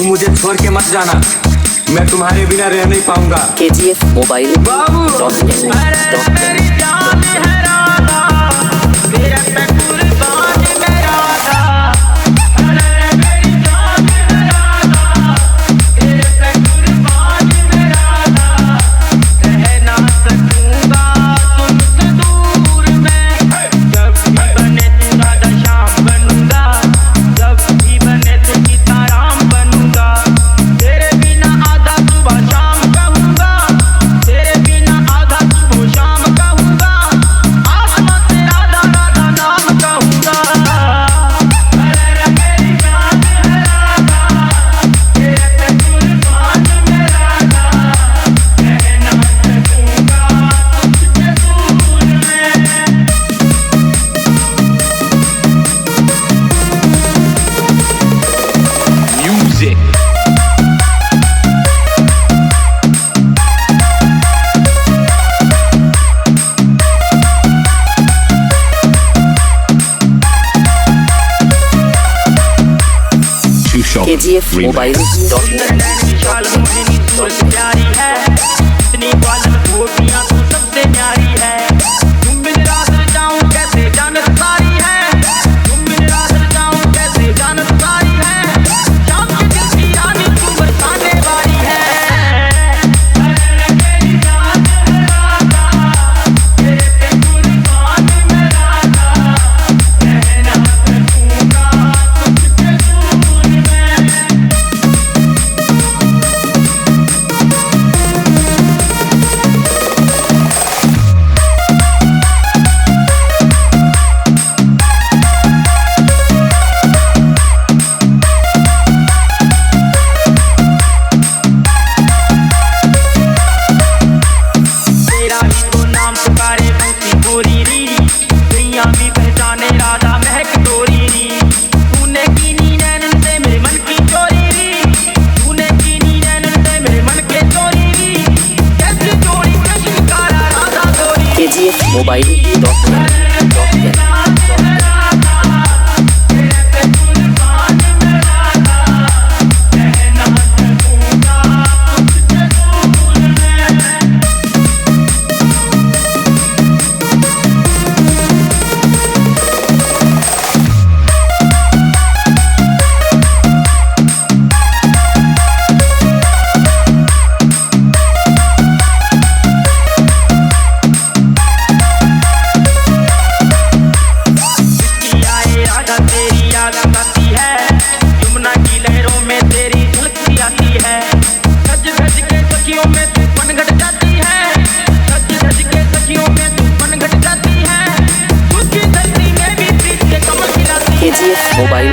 मुझे छोड़ के मत जाना, मैं तुम्हारे बिना रह नहीं पाऊंगा। KGF मोबाइल बाबू KGF मोबाइल प्यारी है इतनी बालन गोपियां तू सबसे न्यारी है। तुम बिन रात जाऊं कैसे जानत सारी है, तुम बिन रात जाऊं कैसे जानत सारी है। शाम के दिल की रानी तू बरसाने वाली है। तेरी जान राधा तेरे पे कुर्बान मैं राधा, रहना सकूंगा तुझसे दूर मैं। तेरा ही तो नाम पुकारे मोती गोरी री, दुनिया भी पहचाने राधा महक डोरी री। तूने कीनी नैनन से मेरे मन की चोरी री, तूने कीनी नैनन से मेरे मन के चोरी री। कैसी जोड़ी कृष्णकारा राधा गोरी। KGF मोबाइल तेरी याद आती है, यमुना की लहरों में तेरी झलकती आती है। सज धज के सखियों में तू पनघट जाती है, सज धज के सखियों में तू पनघट जाती है। उसकी धरती में भी प्रीत के कमल खिलाती है। KGF mobile